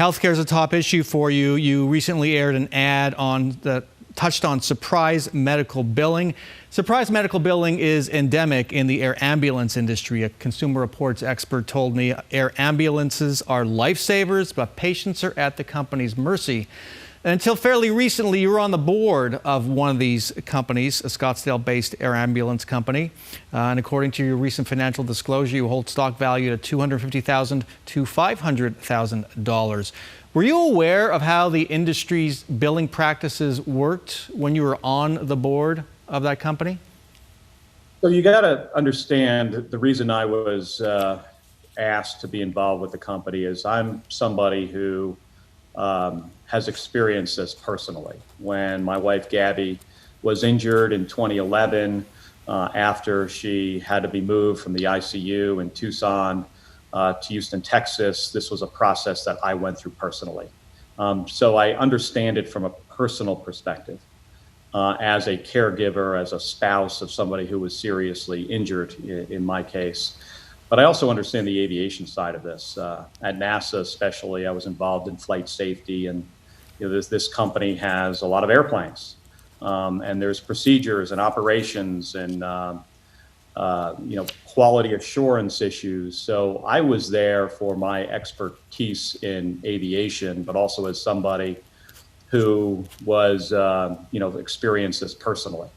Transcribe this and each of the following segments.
Healthcare is a top issue for you. You recently aired an ad that touched on surprise medical billing. Surprise medical billing is endemic in the air ambulance industry. A Consumer Reports expert told me air ambulances are lifesavers, but patients are at the company's mercy. And until fairly recently, you were on the board of one of these companies, a Scottsdale-based air ambulance company. And according to your recent financial disclosure, you hold stock valued at $250,000 to $500,000. Were you aware of how the industry's billing practices worked when you were on the board of that company? So you got to understand the reason I was asked to be involved with the company is I'm somebody who has experienced this personally. When my wife Gabby was injured in 2011 after she had to be moved from the ICU in Tucson to Houston, Texas, this was a process that I went through personally. So I understand it from a personal perspective. As a caregiver, as a spouse of somebody who was seriously injured in my case. But I also understand the aviation side of this. At NASA especially, I was involved in flight safety, and this company has a lot of airplanes. And there's procedures and operations and quality assurance issues. So I was there for my expertise in aviation, but also as somebody who was, experienced this personally.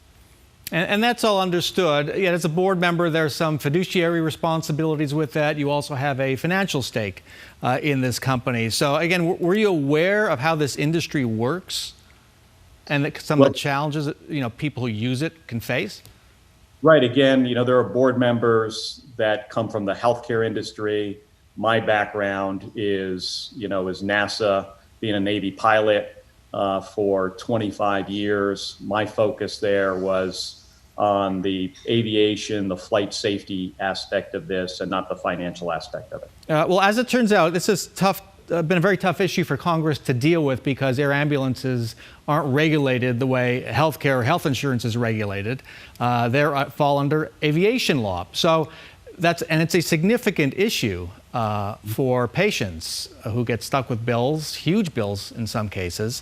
And that's all understood. Yet as a board member, there's some fiduciary responsibilities with that. You also have a financial stake in this company. So again, were you aware of how this industry works and that some of the challenges that, people who use it can face? Right. Again, there are board members that come from the healthcare industry. My background is NASA, being a Navy pilot for 25 years. My focus there was on the aviation, the flight safety aspect of this, and not the financial aspect of it. Well, as it turns out, this is been a very tough issue for Congress to deal with because air ambulances aren't regulated the way healthcare or health insurance is regulated. They fall under aviation law. So it's a significant issue for patients who get stuck with bills, huge bills in some cases.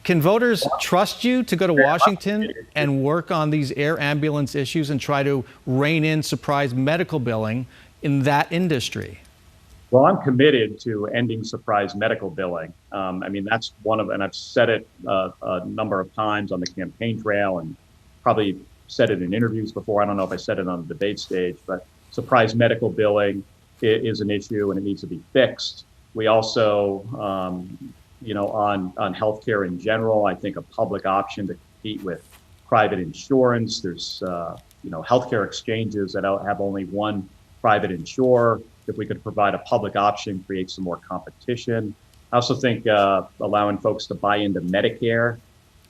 Can voters trust you to go to Washington and work on these air ambulance issues and try to rein in surprise medical billing in that industry? Well, I'm committed to ending surprise medical billing. That's and I've said it a number of times on the campaign trail and probably said it in interviews before. I don't know if I said it on the debate stage, but surprise medical billing is an issue and it needs to be fixed. We also, on healthcare in general, I think a public option to compete with private insurance. There's, healthcare exchanges that have only one private insurer. If we could provide a public option, create some more competition. I also think allowing folks to buy into Medicare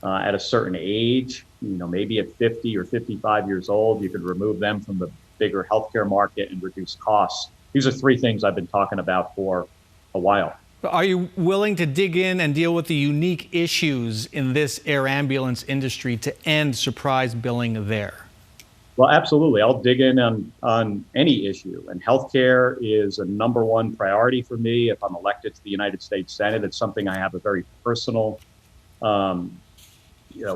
at a certain age, maybe at 50 or 55 years old, you could remove them from the bigger healthcare market and reduce costs. These are three things I've been talking about for a while. Are you willing to dig in and deal with the unique issues in this air ambulance industry to end surprise billing there? Well, absolutely. I'll dig in on any issue. And healthcare is a number one priority for me. If I'm elected to the United States Senate, it's something I have a very personal,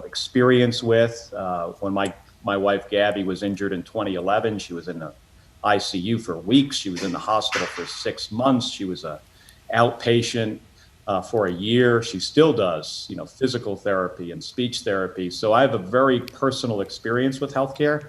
experience with. When my wife Gabby was injured in 2011, she was in the ICU for weeks. She was in the hospital for 6 months. She was a outpatient for a year. She still does, physical therapy and speech therapy. So I have a very personal experience with healthcare.